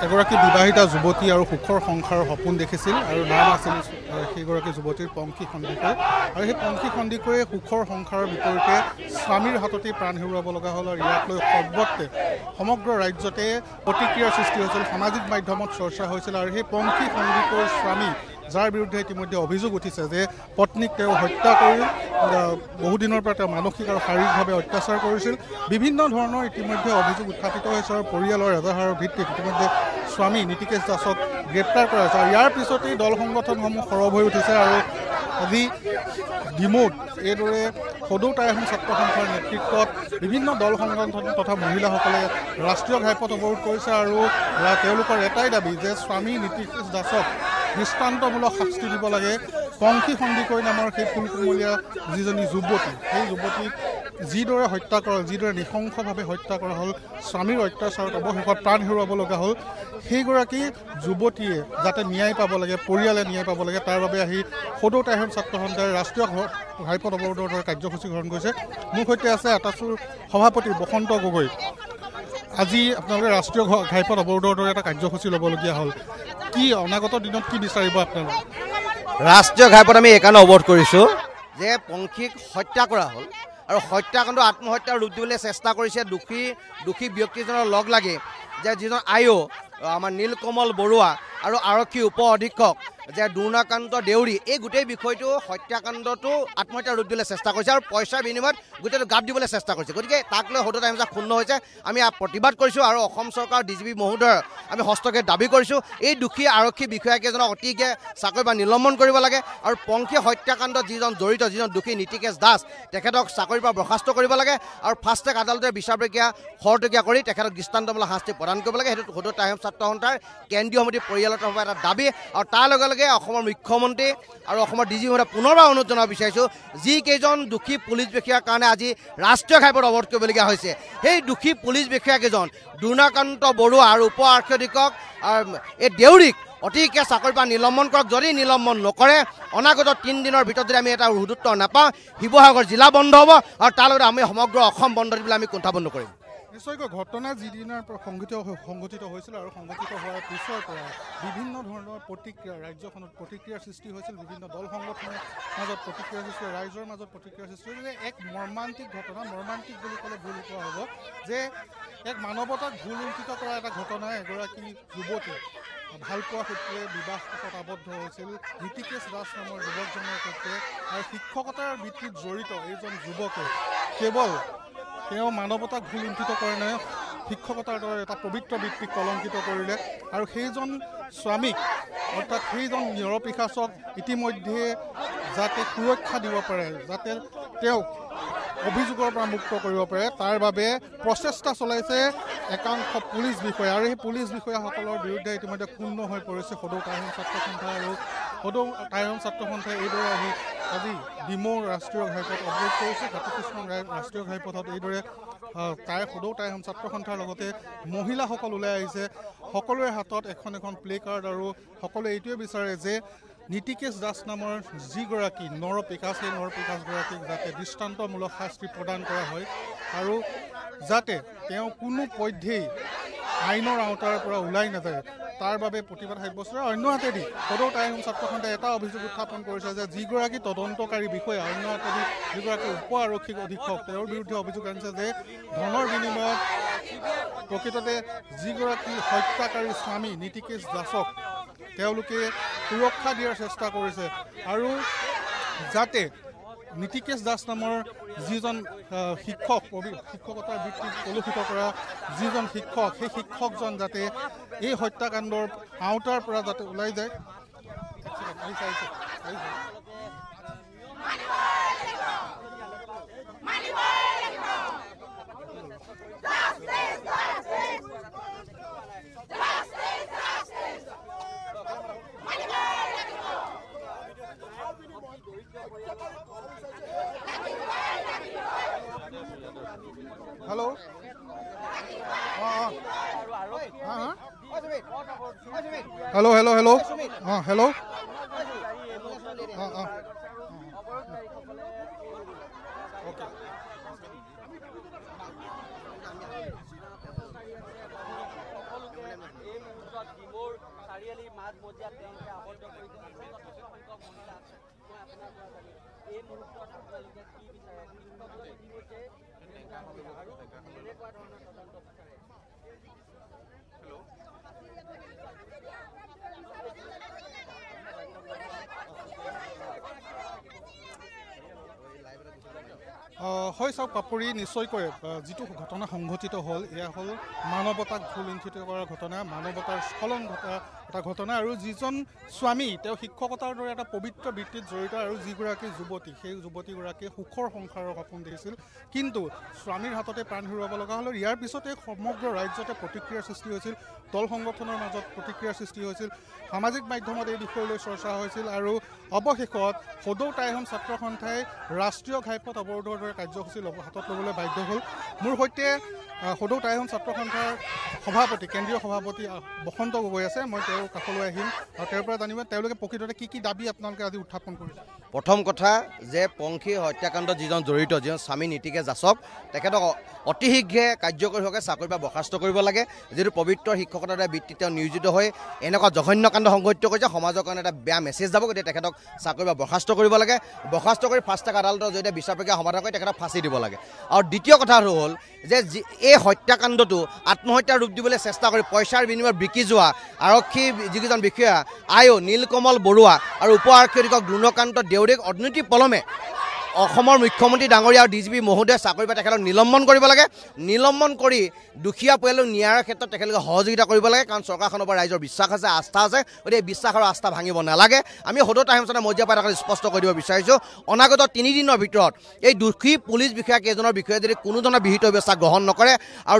এগৰাকী বিবাহিতা যুৱতী আৰু সুখৰ সংসাৰৰ সপোন দেখিছিল আৰু নাম আছিল সেইগৰাকী যুৱতীৰ পংখী সন্দিকৈ আৰু সেই পংখী সন্দিকৈয়ে সুখৰ সংসাৰৰ বিপৰীতে স্বামীৰ হাততেই প্ৰাণ হেৰুৱাব লগা হ'ল আৰু ইয়াক লৈ সৰ্বত্ৰে সমগ্ৰ ৰাজ্যতে প্ৰতিক্ৰিয়াৰ সৃষ্টি হৈছিল সামাজিক মাধ্যমত চৰ্চা হৈছিল আৰু সেই পংখী সন্দিকৈৰ স্বামী যাৰ বিৰুদ্ধে ইতিমধ্যে অভিযোগ উঠিছে যে পত্নীক তেওঁ হত্যা কৰি বহুদিনৰ পৰা তেওঁ মানসিক আৰু শাৰীৰিকভাৱে অত্যাচাৰ কৰিছিল বিভিন্ন ধৰণৰ ইতিমধ্যে অভিযোগ উত্থাপিত হৈছে আৰু পৰিয়ালৰ এজাহাৰৰ ভিত্তিত ইতিমধ্যে স্বামী নীতিকেশ দাসক গ্ৰেপ্তাৰ কৰা হৈছে আৰু ইয়াৰ পিছতেই দল সংগঠনসমূহ সৰব হৈ উঠিছে আৰু আজি ডিমৌত এইদৰে সদৌ টাই আহোম ছাত্ৰ সন্থাৰ নেতৃত্বত বিভিন্ন দল সংগঠন তথা মহিলাসকলে ৰাষ্ট্ৰীয় ঘাইপথ অৱৰোধ কৰিছে আৰু তেওঁলোকৰ এটাই দাবী যে স্বামী নীতিকেশ দাসক দৃষ্টান্তমূলক শাস্তি দিব লাগে পংখী সন্দিকৈ নামৰ সেই ফুলকুমলীয়া যিজনী যুৱতী সেই যুৱতীক যিদৰে হত্যা কৰা যিদৰে নৃশংসভাৱে হত্যা কৰা হ'ল স্বামীৰ অত্যাচাৰত অৱশেষত প্ৰাণ হেৰুৱাব লগা হ'ল সেইগৰাকী যুৱতীয়ে যাতে ন্যায় পাব লাগে পৰিয়ালে ন্যায় পাব লাগে তাৰ বাবে আহি সদৌ টাই আহোম ছাত্ৰ সন্থাই ৰাষ্ট্ৰীয় ঘাইপথ অৱৰোধৰ কাৰ্যসূচী গ্ৰহণ কৰিছে মোৰ সৈতে আছে আটাচুৰ সভাপতি বসন্ত গগৈ আজি আপোনালোকে ৰাষ্ট্ৰীয় ঘাইপথ অৱৰোধৰ দৰে এটা কাৰ্যসূচী ল'বলগীয়া হ'ল কি অনাগত দিনত কি বিচাৰিব আপোনালোকে ৰাষ্ট্ৰীয় ঘাইপথ আমি এইকাৰণে অৱৰোধ কৰিছোঁ যে পংখীক হত্যা কৰা হ'ল আৰু হত্যাকাণ্ড আত্মহত্যাৰ ৰূপ দিবলৈ চেষ্টা কৰিছে দোষী ব্যক্তিজনৰ লগ লাগি যে যিজন আইঅ আমাৰ নীলকমল বৰুৱা আৰু আৰক্ষী উপ অধীক্ষক যে দুৰ্ণাকান্ত দেউৰী এই গোটেই বিষয়টো হত্যাকাণ্ডটো আত্মহত্যাৰ ৰূপ দিবলৈ চেষ্টা কৰিছে আৰু পইচাৰ বিনিময়ত গোটেইটো গাপ দিবলৈ চেষ্টা কৰিছে গতিকে তাক লৈ সদৌ টাই আহোম ক্ষুণ্ণ হৈছে আমি প্ৰতিবাদ কৰিছোঁ আৰু অসম চৰকাৰ DGP মহোদয়ৰ আমি হস্তক্ষেপ দাবী কৰিছোঁ এই দোষী আৰক্ষী বিষয়াকেইজনক অতিকে চাকৰি বা নিলম্বন কৰিব লাগে আৰু পংখী হত্যাকাণ্ডত যিজন জড়িত যিজন দোষী নীতিকেশ দাস তেখেতক চাকৰিৰ পৰা বৰ্খাস্ত কৰিব লাগে আৰু ফাষ্ট ট্ৰেক আদালতে বিচাৰ প্ৰক্ৰিয়া খৰতকীয়া কৰি তেখেতক দৃষ্টান্তমূলক শাস্তি প্ৰদান কৰিব লাগে সেইটো সদৌ টাই আহোম ছাত্ৰ সন্থাৰ কেন্দ্ৰীয় সমিতি পৰিয়ালৰ তৰফৰ এটা দাবী আৰু তাৰ লগে লগে অসমৰ মুখ্যমন্ত্ৰী আৰু অসমৰ DGP মহোদয় পুনৰবাৰ অনুৰোধ জনাব বিচাৰিছোঁ যিকেইজন দোষী পুলিচ বিষয়াৰ কাৰণে আজি ৰাষ্ট্ৰীয় ঘাইপথ অৱৰোধ কৰিবলগীয়া হৈছে সেই দোষী পুলিচ বিষয়াকেইজন দুৰ্ণাকান্ত বৰুৱা আৰু উপ আৰক্ষী অধীক্ষক এই দেউৰীক অতিকে চাকৰিৰ পৰা নিলম্বন কৰক যদি নিলম্বন নকৰে অনাগত 3 দিনৰ ভিতৰত যদি আমি এটা উত্তৰ নাপাওঁ শিৱসাগৰ জিলা বন্ধ হ'ব আৰু তাৰ লগতে আমি সমগ্ৰ অসম বন্ধ দিবলৈ আমি কুণ্ঠাবদ্ধ কৰিম নিশ্চয়কৈ ঘটনা যিদিনাৰ পৰা সংঘটিত হৈছিল আৰু সংঘটিত হোৱাৰ পিছৰ পৰা বিভিন্ন ধৰণৰ প্ৰতিক্ৰিয়া ৰাজ্যখনত প্ৰতিক্ৰিয়াৰ সৃষ্টি হৈছিল বিভিন্ন দল সংগঠনৰ মাজত প্ৰতিক্ৰিয়াৰ সৃষ্টি ৰাইজৰ মাজত প্ৰতিক্ৰিয়াৰ সৃষ্টি হৈছিল এক মৰ্মান্তিক ঘটনা মৰ্মান্তিক বুলি ক'লে ভুল কোৱা হ'ব যে এক মানৱতাক ভুল লুণ্ঠিত কৰা এটা ঘটনা এগৰাকী যুৱতী ভালপোৱা সূত্ৰে বিবাহ পাশত আবদ্ধ হৈছিল নীতিকেশ দাস নামৰ যুৱকজনৰ সৈতে আৰু শিক্ষকতাৰ বৃত্তিত জড়িত এইজন যুৱকে কেৱল তেওঁ মানৱতাক ভুল লুণ্ঠিত কৰে নাই শিক্ষকতাৰ দৰে এটা পবিত্ৰ বৃত্তিক কলংকিত কৰিলে আৰু সেইজন স্বামীক অৰ্থাৎ সেইজন নিৰপিশাচক ইতিমধ্যে যাতে সুৰক্ষা দিব পাৰে যাতে তেওঁক অভিযোগৰ পৰা মুক্ত কৰিব পাৰে তাৰ বাবে প্ৰচেষ্টা চলাইছে একাংশ পুলিচ বিষয়া আৰু সেই পুলিচ বিষয়াসকলৰ বিৰুদ্ধে ইতিমধ্যে ক্ষুণ্ণ হৈ পৰিছে সদৌ টাই আহোম ছাত্ৰ সন্থা আৰু সদৌ টাই আহোম ছাত্ৰ সন্থাই এইদৰে আহি আজি ডিমৌৰ ৰাষ্ট্ৰীয় ঘাইপথ অৱৰোধ কৰিছে জাতিকৃষ্ণ ৰাষ্ট্ৰীয় ঘাইপথত এইদৰে সদৌ টাই আহোম ছাত্ৰ সন্থাৰ লগতে মহিলাসকল ওলাই আহিছে সকলোৰে হাতত এখন প্লে কাৰ্ড আৰু সকলোৱে এইটোৱে বিচাৰে যে নীতিকেশ দাস নামৰ যিগৰাকী নৰপিশাচ সেই নৰপিশাচগৰাকীক যাতে দৃষ্টান্তমূলক শাস্তি প্ৰদান কৰা হয় আৰু যাতে তেওঁ কোনো পধ্যেই আইনৰ আওতাৰ পৰা ওলাই নাযায় তাৰ বাবে প্ৰতিবাদ সাব্যস্ত অন্যহাতেদি সদৌ টাই আহোম ছাত্ৰ সন্থাই এটা অভিযোগ উত্থাপন কৰিছে যে যিগৰাকী তদন্তকাৰী বিষয়া অন্যহাতেদি যিগৰাকী উপ আৰক্ষী অধীক্ষক তেওঁৰ বিৰুদ্ধে অভিযোগ আনিছে যে ধনৰ বিনিময়ত প্ৰকৃততে যিগৰাকী হত্যাকাৰী স্বামী নীতিকেশ দাসক তেওঁলোকে সুৰক্ষা দিয়াৰ চেষ্টা কৰিছে আৰু যাতে নীতিকেশ দাস নামৰ যিজন শিক্ষকতাৰ বৃত্তিক কলুষিত কৰা যিজন শিক্ষক সেই শিক্ষকজন যাতে এই হত্যাকাণ্ডৰ আওতাৰ পৰা যাতে ওলাই যায় hello' hello' hello' hello' hello' হয় চাওক পাপৰি নিশ্চয়কৈ যিটো ঘটনা সংঘটিত হ'ল এয়া হ'ল মানৱতাক ভুলুণ্ঠিত কৰাৰ ঘটনা, মানৱতাৰ স্খলন ঘটা এটা ঘটনা। আৰু যিজন স্বামী তেওঁ শিক্ষকতাৰ দৰে এটা পবিত্ৰ বৃত্তিত জড়িত আৰু যিগৰাকী যুৱতী সেই যুৱতীগৰাকীয়ে সুখৰ সংসাৰৰ সপোন দেখিছিল, কিন্তু স্বামীৰ হাততে প্ৰাণ হেৰুৱাব লগা হ'ল। ইয়াৰ পিছতে সমগ্ৰ ৰাজ্যতে প্ৰতিক্ৰিয়াৰ সৃষ্টি হৈছিল, দল সংগঠনৰ মাজত প্ৰতিক্ৰিয়াৰ সৃষ্টি হৈছিল, সামাজিক মাধ্যমত এই বিষয়লৈ চৰ্চা হৈছিল আৰু অৱশেষত সদৌ টাইহোম ছাত্ৰ সন্থাই ৰাষ্ট্ৰীয় ঘাইপথ অৱৰোধৰ দৰে কাৰ্যসূচী হাতত ল'বলৈ বাধ্য হ'ল। মোৰ সৈতে সদৌ টাইহোম ছাত্ৰ সন্থাৰ সভাপতি, কেন্দ্ৰীয় সভাপতি বসন্ত গগৈ আছে। মই তেওঁৰ কাষলৈ আহিম আৰু তেওঁৰ পৰা জানিব তেওঁলোকে প্ৰকৃততে কি কি দাবী আপোনালোকে আজি উত্থাপন কৰিছে। প্ৰথম কথা যে পংখী হত্যাকাণ্ড যিজন জড়িত, যিজন স্বামী নীতিকে যাচক, তেখেতক অতি শীঘ্ৰে কাৰ্যকৰীভাৱে চাকৰিৰ পৰা বৰ্খাস্ত কৰিব লাগে। যিটো পবিত্ৰ শিক্ষকতাৰ দ্বাৰা বৃত্তিত তেওঁ নিয়োজিত হৈ এনেকুৱা জঘন্য কাণ্ড সংঘটিত কৰিছে, সমাজৰ কাৰণে এটা বেয়া মেছেজ যাব। গতিকে তেখেতক চাকৰিৰ পৰা বৰ্খাস্ত কৰিব লাগে, বৰ্খাস্ত কৰি ফাষ্ট ট্ৰেক আদালতৰ জৰিয়তে বিচাৰ প্ৰক্ৰিয়া সমাধান কৰি তেখেতক ফাঁচি দিব লাগে। আৰু দ্বিতীয় কথাটো হ'ল যে এই হত্যাকাণ্ডটো আত্মহত্যাৰ ৰূপ দিবলৈ চেষ্টা কৰি পইচাৰ বিনিময়ত বিকি যোৱা আৰক্ষী যিকেইজন বিষয়া আইঅ' নীলকমল বৰুৱা আৰু উপ আৰক্ষী অধীক্ষক দ্ৰোণকান্ত দেউৰীক অনতি পলমে অসমৰ মুখ্যমন্ত্ৰী ডাঙৰীয়া আৰু DGP মহোদয়ে চাকৰিৰ পৰা তেখেতক নিলম্বন কৰিব লাগে। নিলম্বন কৰি দুখীয়া পৰিয়ালক ন্যায়ৰ ক্ষেত্ৰত তেখেতলোকে সহযোগিতা কৰিব লাগে, কাৰণ চৰকাৰখনৰ পৰা ৰাইজৰ বিশ্বাস আছে, আস্থা আছে। গতিকে বিশ্বাস আৰু আস্থা ভাঙিব নালাগে। আমি সদৌ টাইহোম ছাত্ৰৰ মজিয়া পাই স্পষ্ট কৰি দিব বিচাৰিছোঁ, অনাগত 3 দিনৰ ভিতৰত এই দোষী পুলিচ বিষয়া কেইজনৰ বিষয়ে যদি কোনো ধৰণৰ বিহিত ব্যৱস্থা গ্ৰহণ নকৰে আৰু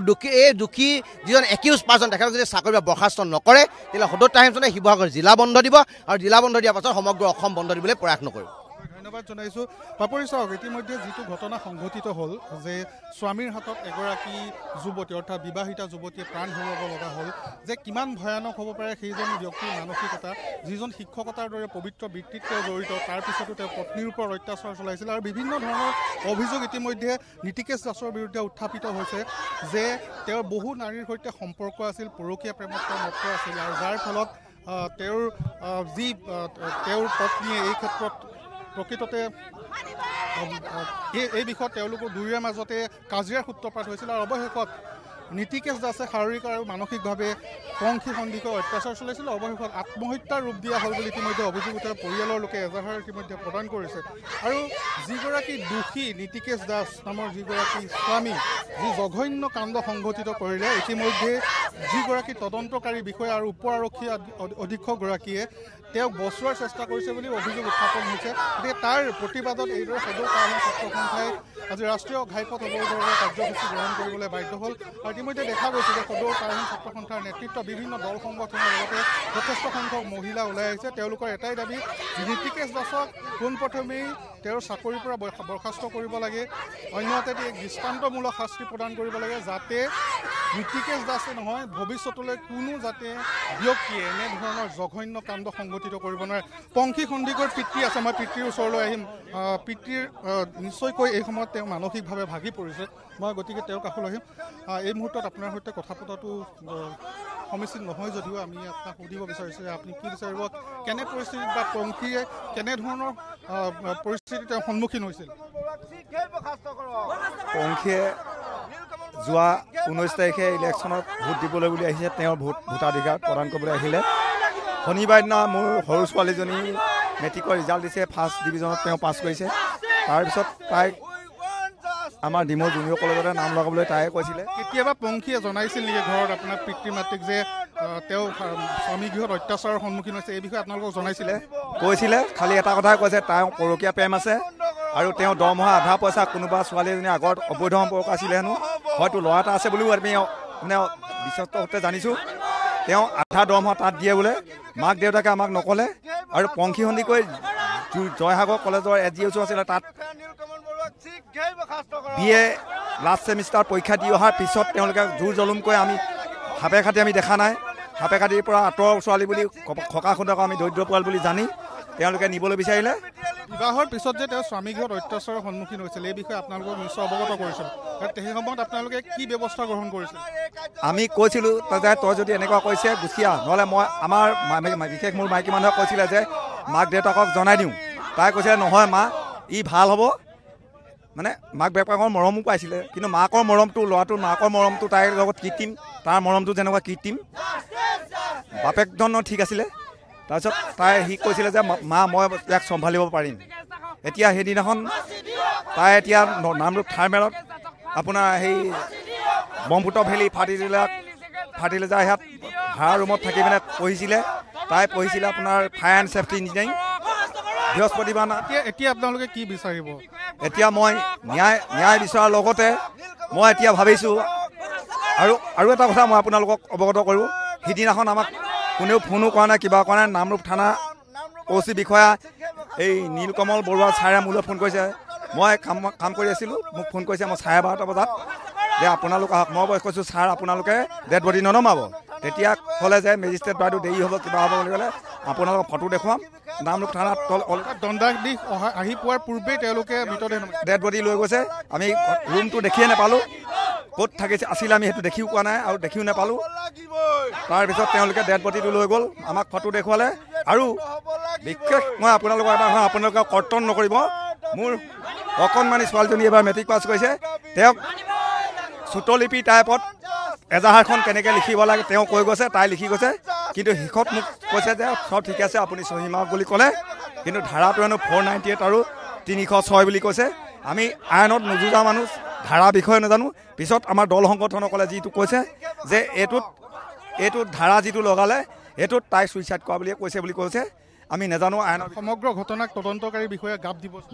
দোষী যিজন একিউজ পাৰ্চন তেখেতক যদি চাকৰিৰ পৰা বৰ্খাস্ত নকৰে, তেতিয়াহ'লে সদৌ টাইহোম ছাত্ৰে শিৱসাগৰ জিলা বন্ধ দিব আৰু জিলা বন্ধ দিয়াৰ পাছত সমগ্ৰ অসম বন্ধ দিবলৈ প্ৰয়াস নকৰিব। ধন্যবাদ জনাইছোঁ। পাপৰি চাওক, ইতিমধ্যে যিটো ঘটনা সংঘটিত হ'ল যে স্বামীৰ হাতত এগৰাকী যুৱতী অৰ্থাৎ বিবাহিতা যুৱতীয়ে প্ৰাণ হেৰুৱাব লগা হ'ল, যে কিমান ভয়ানক হ'ব পাৰে সেইজন ব্যক্তিৰ মানসিকতা, যিজন শিক্ষকতাৰ দৰে পবিত্ৰ বৃত্তিত তেওঁ জড়িত, তাৰপিছতো তেওঁ পত্নীৰ ওপৰত অত্যাচাৰ চলাইছিল। আৰু বিভিন্ন ধৰণৰ অভিযোগ ইতিমধ্যে নীতিকেশ দাসৰ বিৰুদ্ধে উত্থাপিত হৈছে যে তেওঁৰ বহু নাৰীৰ সৈতে সম্পৰ্ক আছিল, পৰকীয়া প্ৰেমত তেওঁ মত্ত আছিল আৰু যাৰ ফলত তেওঁৰ পত্নীয়ে এই ক্ষেত্ৰত প্ৰকৃততে এই বিষয়ত তেওঁলোকৰ দুয়োৰে মাজতে কাজিয়াৰ সূত্ৰপাত হৈছিল। আৰু অৱশেষত নীতিকেশ দাসে শাৰীৰিক আৰু মানসিকভাৱে পংখী সন্দিকৈ অত্যাচাৰ চলাইছিল। অৱশেষত আত্মহত্যাৰ ৰূপ দিয়া হ'ল বুলি ইতিমধ্যে অভিযোগ উঠে। পৰিয়ালৰ লোকে এজাহাৰ ইতিমধ্যে প্ৰদান কৰিছে। আৰু যিগৰাকী দোষী নীতিকেশ দাস নামৰ যিগৰাকী স্বামী, যি জঘন্য কাণ্ড সংঘটিত কৰিলে, ইতিমধ্যে যিগৰাকী তদন্তকাৰী বিষয়া আৰু উপ আৰক্ষী অধীক্ষকগৰাকীয়ে তেওঁক বচোৱাৰ চেষ্টা কৰিছে বুলি অভিযোগ উত্থাপন হৈছে। গতিকে তাৰ প্ৰতিবাদত এইদৰে সদৌ টাইহোম ছাত্ৰ সন্থাই আজি ৰাষ্ট্ৰীয় ঘাইপথ অৱৰোধৰ কাৰ্যসূচী গ্ৰহণ কৰিবলৈ বাধ্য হ'ল। আৰু ইতিমধ্যে দেখা গৈছে যে সদৌ টাইহোম ছাত্ৰ সন্থাৰ নেতৃত্ব বিভিন্ন দল সংগঠনৰ লগতে যথেষ্ট সংখ্যক মহিলা ওলাই আহিছে। তেওঁলোকৰ এটাই দাবী, নীতিকেশ দাসক পোনপ্ৰথমেই তেওঁৰ চাকৰিৰ পৰা বৰ্খাস্ত কৰিব লাগে, অন্যহাতে এক দৃষ্টান্তমূলক শাস্তি প্ৰদান কৰিব লাগে, যাতে নীতিকেশ দাসে নহয় ভৱিষ্যতলৈ কোনো যাতে ব্যক্তিয়ে এনেধৰণৰ জঘন্য কাণ্ড সংঘটিত কৰিব নোৱাৰে। পংখী সন্দিকৈৰ পিতৃ আছে, মই পিতৃৰ ওচৰলৈ আহিম। পিতৃৰ নিশ্চয়কৈ এই সময়ত তেওঁ মানসিকভাৱে ভাগি পৰিছে, মই গতিকে তেওঁৰ কাষলৈ আহিম। এই মুহূৰ্তত আপোনাৰ সৈতে কথা পতাটো সমীচীন নহয় যদিও আমি আপোনাক সুধিব বিচাৰিছোঁ যে আপুনি কি বিচাৰিব, কেনে পৰিস্থিতিত বা পংখীয়ে কেনেধৰণৰ পৰিস্থিতিত তেওঁ সন্মুখীন হৈছিল? পংখীয়ে যোৱা 19 তাৰিখে ইলেকশ্যনত ভোট দিবলৈ বুলি আহিছে, তেওঁৰ ভোটাধিকাৰ প্ৰদান কৰিবলৈ আহিলে। শনিবাৰ দিনা মোৰ সৰু ছোৱালীজনী মেট্ৰিকৰ ৰিজাল্ট দিছে, 1st ডিভিজনত তেওঁ পাছ কৰিছে। তাৰপিছত তাইক আমাৰ ডিমৌ জুনিয়ৰ কলেজতে নাম লগাবলৈ তাই কৈছিলে। কেতিয়াবা পংখীয়ে জনাইছিল নেকি ঘৰত আপোনাৰ পিতৃ মাতৃক যে তেওঁ স্বামী গৃহত অত্যাচাৰৰ সন্মুখীন হৈছে, এই বিষয়ে আপোনালোকক জনাইছিলে? কৈছিলে, খালি এটা কথাই কৈছে, তাই পৰকীয়া প্ৰেম আছে আৰু তেওঁ দৰমহা আধা পইচা কোনোবা ছোৱালী এজনী আগত অবৈধ সম্পৰ্ক আছিলে হেনো, হয়তো ল'ৰা এটা আছে বুলিও আমি মানে বিশ্বস্ত সূত্ৰে জানিছোঁ। তেওঁ আধা দৰমহা তাত দিয়ে বোলে, মাক দেউতাকে আমাক নক'লে। আৰু পংখী সন্দিকৈ জয়সাগৰ কলেজৰ SGSU আছিলে, তাত BA লাষ্ট ছেমিষ্টাৰ পৰীক্ষা দি অহাৰ পিছত তেওঁলোকে জোৰ জলুমকৈ আমি সাপে খাটি আমি দেখা নাই। সাপে খাটিৰ পৰা আঁতৰৰ ছোৱালী বুলি খকা খুন্দক আমি দৰিদ্ৰ পৰিয়াল বুলি জানি তেওঁলোকে নিবলৈ বিচাৰিলে। বিবাহৰ পিছত যে তেওঁ স্বামী গৃহত অত্যাচাৰৰ সন্মুখীন হৈছিল এই বিষয়ে আপোনালোকক নিশ্চয় অৱগত কৰিছিল। সেই সময়ত আপোনালোকে কি ব্যৱস্থা গ্ৰহণ কৰিছিল? আমি কৈছিলোঁ যে তই যদি এনেকুৱা কৈছে গুচি আহ, নহ'লে মই আমাৰ বিশেষ মোৰ মাইকী মানুহে কৈছিলে যে মাক দেউতাকক জনাই দিওঁ। তাই কৈছিলে নহয় মা ই ভাল হ'ব, মানে মাক দেউতাকৰ মৰমো পাইছিলে, কিন্তু মাকৰ মৰমটো ল'ৰাটোৰ মাকৰ মৰমটো তাইৰ লগত কৃত্ৰিম, তাৰ মৰমটো যেনেকুৱা কৃত্ৰিম। বাপেকজনো ঠিক আছিলে। তাৰপিছত সি কৈছিলে যে মা মই ইয়াক চম্ভালিব পাৰিম। এতিয়া সেইদিনাখন তাই এতিয়া নামৰূপ থাৰ্মেলত আপোনাৰ সেই ব্ৰহ্মপুত্ৰ ভেলী ফাৰ্টিলাইজাৰ ইয়াত ভাড়া ৰুমত থাকি পিনে পঢ়িছিলে। তাই পঢ়িছিলে আপোনাৰ ফায়াৰ এণ্ড ছেফটি ইঞ্জিনিয়াৰিং। বৃহস্পতিবাৰ এতিয়া আপোনালোকে কি বিচাৰিব? এতিয়া মই ন্যায় বিচৰাৰ লগতে মই এতিয়া ভাবিছোঁ আৰু এটা কথা মই আপোনালোকক অৱগত কৰোঁ। সিদিনাখন আমাক কোনেও ফোনো কৰা নাই, কিবা কৰা নাই। নামৰূপ থানা OC বিষয়া এই নীলকমল বৰুৱা ছাৰে মোলৈ ফোন কৰিছে। মই কাম কৰি আছিলোঁ, মোক ফোন কৰিছে মই 12:30 বজাত যে আপোনালোক আহক। মই কৈছোঁ ছাৰ আপোনালোকে ডেড বডি ননমাব। তেতিয়া ক'লে যে মেজিষ্ট্ৰেট বাইদেউ দেৰি হ'ব কিবা হ'ব বুলি ক'লে আপোনালোকক ফটো দেখুৱাম। নামৰূপ থানাত দণ্ডাধীশ আহি পোৱাৰ পূৰ্বেই তেওঁলোকে মৃতদেহ ডেড বডি লৈ গৈছে। আমি ৰুমটো দেখিয়ে নাপালোঁ, ক'ত থাকিছে আছিলে আমি সেইটো দেখিও পোৱা নাই আৰু দেখিও নাপালোঁ। তাৰপিছত তেওঁলোকে ডেড বডিটো লৈ গ'ল, আমাক ফটো দেখুৱালে। আৰু বিশেষ মই আপোনালোকৰ এটা কথা, আপোনালোকে কৰ্তন নকৰিব। মোৰ অকণমানি ছোৱালীজনী এবাৰ মেট্ৰিক পাছ কৰিছে, তেওঁক চুটলিপি টাইপত এজাহাৰখন কেনেকৈ লিখিব লাগে তেওঁ কৈ গৈছে, তাই লিখি গৈছে। কিন্তু শেষত মোক কৈছে যে চব ঠিক আছে আপুনি চহী মাৰক বুলি ক'লে। কিন্তু ধাৰাটো হেনো 498 আৰু 306 বুলি কৈছে। আমি আইনত নুজুজা মানুহ, ধাৰা বিষয়ে নাজানো। পিছত আমাৰ দল সংগঠনসকলে যিটো কৈছে যে এইটোত ধাৰা যিটো লগালে এইটোত তাই চুইচাইড কৰা বুলিয়ে কৈছে বুলি কৈছে। আমি নাজানো। আইনৰ সমগ্ৰ ঘটনাক তদন্তকাৰী বিষয়ে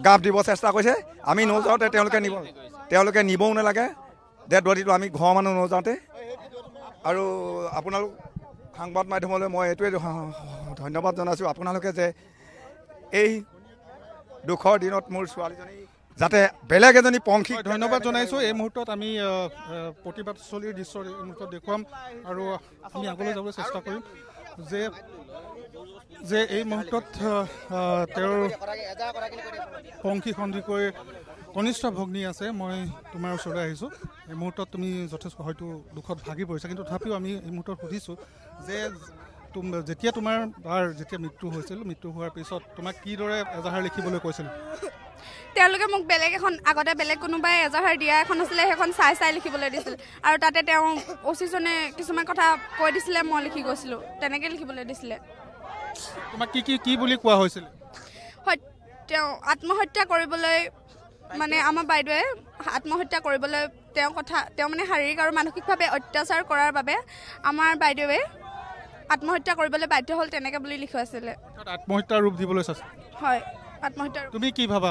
গাপ দিব চেষ্টা কৰিছে। আমি নযাওঁতে তেওঁলোকে নিবও নালাগে ডেড বডিটো, আমি ঘৰৰ মানুহ নযাওঁতে। আৰু আপোনালোক সংবাদ মাধ্যমলৈ মই এইটোৱে ধন্যবাদ জনাইছোঁ, আপোনালোকে যে এই দুখৰ দিনত মোৰ ছোৱালীজনী যাতে বেলেগ এজনী পংখী। ধন্যবাদ জনাইছোঁ। এই মুহূৰ্তত আমি প্ৰতিবাদস্থলীৰ দৃশ্য এই মুহূৰ্তত দেখুৱাম আৰু আমি আগলৈ যাবলৈ চেষ্টা কৰিম যে এই মুহূৰ্তত তেওঁৰ পংখী সন্ধিকৈ কনিষ্ঠ ভগ্নী আছে। মই তোমাৰ ওচৰলৈ আহিছোঁ। এই মুহূৰ্তত তুমি যথেষ্ট হয়তো দুখত ভাগি পৰিছা, কিন্তু তথাপিও আমি এই মুহূৰ্তত সুধিছোঁ যে যেতিয়া তোমাৰ যেতিয়া মৃত্যু হৈছিল, মৃত্যু হোৱাৰ পিছত তোমাক কিদৰে এজাহাৰ লিখিবলৈ কৈছিল? তেওঁলোকে মোক আগতে বেলেগ কোনোবাই এজাহাৰ দিয়া এখন আছিলে, সেইখন চাই লিখিবলৈ দিছিল। আৰু তাতে তেওঁ OC-জনে কিছুমান কথা কৈ দিছিলে, মই লিখি গৈছিলোঁ, তেনেকৈ লিখিবলৈ দিছিলে। তোমাক কি বুলি কোৱা হৈছিল? তেওঁ আত্মহত্যা কৰিবলৈ, মানে আমাৰ বাইদেৱে আত্মহত্যা কৰিবলৈ তেওঁ মানে শাৰীৰিক আৰু মানসিকভাৱে অত্যাচাৰ কৰাৰ বাবে আমাৰ বাইদেৱে আত্মহত্যা কৰিবলৈ বাধ্য হ'ল, তেনেকৈ বুলি লিখুৱাইছিলে। আত্মহত্যাৰ ৰূপ দিবলৈ চাইছে? হয়, আত্মহত্যা। তুমি কি ভাবা,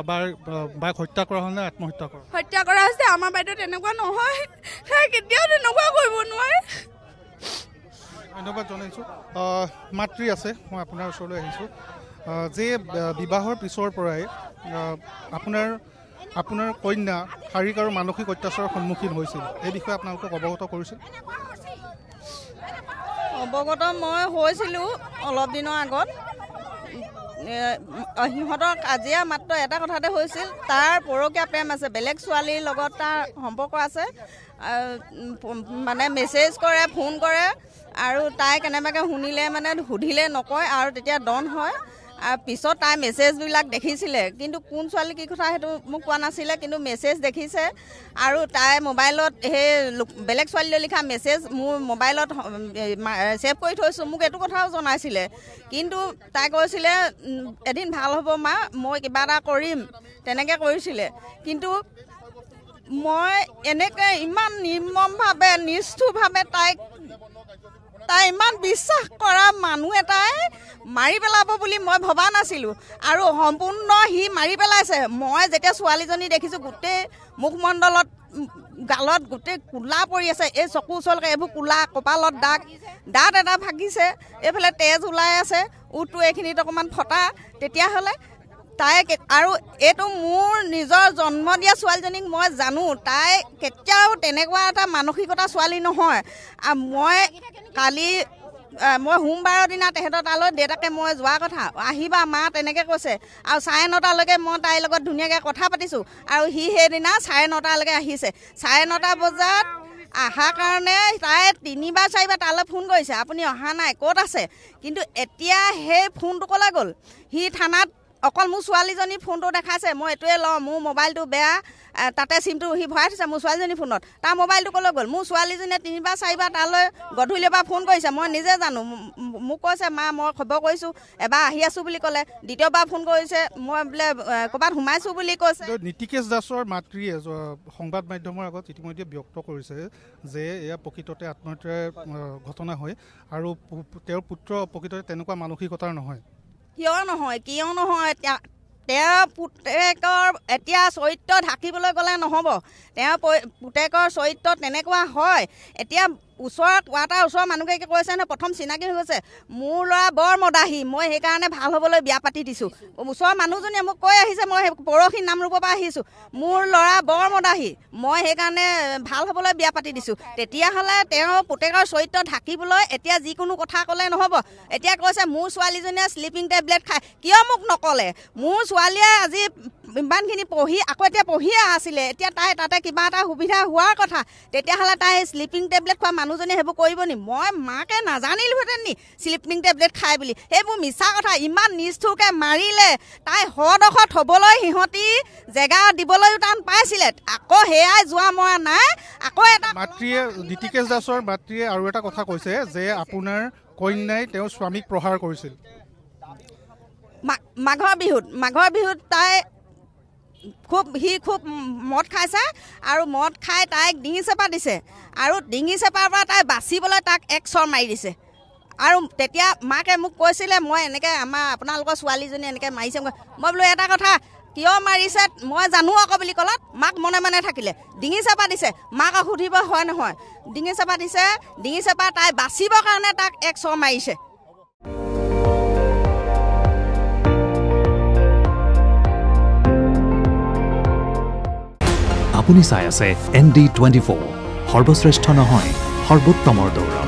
বাক হত্যা কৰা হ'ল নে আত্মহত্যা কৰা? হত্যা কৰা হৈছে। আমাৰ বাইদেউ তেনেকুৱা নহয়, কেতিয়াও তেনেকুৱা কৰিব নোৱাৰে। ধন্যবাদ জনাইছোঁ। মাতৃ আছে, মই আপোনাৰ ওচৰলৈ আহিছোঁ। যে বিবাহৰ পিছৰ পৰাই আপোনাৰ কন্যা শাৰীৰিক আৰু মানসিক অত্যাচাৰৰ সন্মুখীন হৈছিল, এই বিষয়ে আপোনালোকক অৱগত কৰিছিল? অৱগত মই হৈছিলোঁ অলপ দিনৰ আগত। সিহঁতৰ কাজিয়া মাত্ৰ এটা কথাতে হৈছিল, তাৰ পৰকীয়া প্ৰেম আছে, বেলেগ ছোৱালীৰ লগত তাৰ সম্পৰ্ক আছে। মানে মেছেজ কৰে, ফোন কৰে, আৰু তাই কেনেবাকৈ শুনিলে মানে সুধিলে নকয়, আৰু তেতিয়া ডন হয়। আৰু পিছত তাই মেছেজবিলাক দেখিছিলে, কিন্তু কোন ছোৱালী কি কথা সেইটো মোক কোৱা নাছিলে, কিন্তু মেছেজ দেখিছে। আৰু তাই মোবাইলত সেই বেলেগ ছোৱালীলৈ লিখা মেছেজ মোৰ মোবাইলত ছেভ কৰি থৈছোঁ, মোক এইটো কথাও জনাইছিলে। কিন্তু তাই কৈছিলে এদিন ভাল হ'ব মা, মই কিবা এটা কৰিম, তেনেকৈ কৰিছিলে। কিন্তু মই এনেকৈ ইমান নিৰ্মমভাৱে, নিষ্ঠুৰভাৱে তাই ইমান বিশ্বাস কৰা মানুহ এটাই মাৰি পেলাব বুলি মই ভবা নাছিলোঁ, আৰু সম্পূৰ্ণ সি মাৰি পেলাইছে। মই যেতিয়া ছোৱালীজনী দেখিছোঁ, গোটেই মুখমণ্ডলত, গালত গোটেই কোলা পৰি আছে, এই চকু ওচৰলৈকে এইবোৰ কোলা, কপালত দাঁত এটা ভাগিছে, এইফালে তেজ ওলাই আছে, উঠটো এইখিনিত অকণমান ফটা। তেতিয়াহ'লে তাই আৰু এইটো মোৰ নিজৰ জন্ম দিয়া ছোৱালীজনীক মই জানো তাই কেতিয়াও তেনেকুৱা এটা মানসিকতা ছোৱালী নহয়। মই কালি মই সোমবাৰৰ দিনা তেহেঁতৰ তালৈ দেউতাকে মই যোৱা কথা আহিবা মা তেনেকৈ কৈছে আৰু 9:30লৈকে মই তাইৰ লগত ধুনীয়াকৈ কথা পাতিছোঁ আৰু সি সেইদিনা 9:30লৈকে আহিছে। 9:30 বজাত অহাৰ কাৰণে তাই 3বাৰ 4বাৰ তালৈ ফোন কৰিছে আপুনি অহা নাই ক'ত আছে, কিন্তু এতিয়া সেই ফোনটো ক'লৈ গ'ল? সি থানাত অকল মোৰ ছোৱালীজনী ফোনটো দেখাইছে, মই এইটোৱে লওঁ মোৰ মোবাইলটো বেয়া তাতে চিমটো সি ভৰাই থৈছে মোৰ ছোৱালীজনী ফোনত, তাৰ মোবাইলটো ক'লৈ গ'ল? মোৰ ছোৱালীজনীয়ে 3বাৰ 4বাৰ তালৈ গধূলিৰ পৰা ফোন কৰিছে, মই নিজে জানো। মোক কৈছে মা মই খবৰ কৰিছোঁ, এবাৰ আহি আছোঁ বুলি ক'লে, দ্বিতীয়বাৰ ফোন কৰিছে মই বোলে ক'ৰবাত সোমাইছোঁ বুলি কৈছে। নীতিকেশ দাসৰ মাতৃয়ে সংবাদ মাধ্যমৰ আগত ইতিমধ্যে ব্যক্ত কৰিছে যে এয়া প্ৰকৃততে আত্মহত্যাৰ ঘটনা হয় আৰু তেওঁৰ পুত্ৰ প্ৰকৃততে তেনেকুৱা মানসিকতাৰ নহয়। কিয় নহয় তেওঁৰ পুতেকৰ এতিয়া চৰিত্ৰ ঢাকিবলৈ গ'লে নহ'ব। তেওঁৰ পুতেকৰ চৰিত্ৰ তেনেকুৱা হয়। এতিয়া ওচৰৰ মানুহগৰাকীয়ে কৈছে নহয়, প্ৰথম চিনাকি হৈ গৈছে মোৰ ল'ৰা বৰ মদাহী, মই সেইকাৰণে ভাল হ'বলৈ বিয়া পাতি দিছোঁ। ওচৰৰ মানুহজনীয়ে মোক কৈ আহিছে, মই পৰহি নামৰূপৰ পৰা আহিছোঁ, মোৰ ল'ৰা বৰ মদাহী, মই সেইকাৰণে ভাল হ'বলৈ বিয়া পাতি দিছোঁ। তেতিয়াহ'লে তেওঁৰ পুতেকৰ চৰিত্ৰ ঢাকিবলৈ এতিয়া যিকোনো কথা ক'লে নহ'ব। এতিয়া কৈছে মোৰ ছোৱালীজনীয়ে শ্লিপিং টেবলেট খায়, কিয় মোক নক'লে? মোৰ ছোৱালীয়ে আজি ইমানখিনি পঢ়ি আকৌ এতিয়া পঢ়িয়ে আছিলে, এতিয়া তাই তাতে কিবা এটা সুবিধা হোৱাৰ কথা, তেতিয়াহ'লে তাই শ্লিপিং টেবলেট খোৱা মানুহজনীয়ে সেইবোৰ কৰিব নি? মই মাকে নাজানিলোহেঁতেন নি শ্লিপিং টেবলেট খাই বুলি? সেইবোৰ মিছা কথা। ইমান নিষ্ঠুৰকৈ মাৰিলে, তাই সদখত হ'বলৈ সিহঁতি জেগা দিবলৈও টান পাইছিলে, আকৌ সেয়াই যোৱা মৰা নাই। আকৌ এটা মাতৃয়ে নীতিকেশ দাসৰ মাতৃয়ে আৰু এটা কথা কৈছে যে আপোনাৰ কন্যাই তেওঁৰ স্বামীক প্ৰহাৰ কৰিছিল। মাঘৰ বিহুত তাই সি খুব মদ খাইছে আৰু মদ খাই তাইক ডিঙি চেপা দিছে আৰু ডিঙি চেপাৰ পৰা তাই বাচিবলৈ তাক এক চৰ মাৰি দিছে। আৰু তেতিয়া মাকে মোক কৈছিলে মই এনেকৈ আপোনালোকৰ ছোৱালীজনী এনেকৈ মাৰিছে। মই বোলো এটা কথা, কিয় মাৰিছে মই জানো আকৌ বুলি ক'লত মাক মনে মনে থাকিলে। ডিঙি চেপা দিছে, মাকক সুধিব হয় নহয়, ডিঙি চেপা দিছে, ডিঙি চেপা তাই বাচিবৰ কাৰণে তাক এক চৰ মাৰিছে। আপুনি চাই আছে ND24, সৰ্বশ্ৰেষ্ঠ নহয় সৰ্বোত্তমৰ দৌৰ।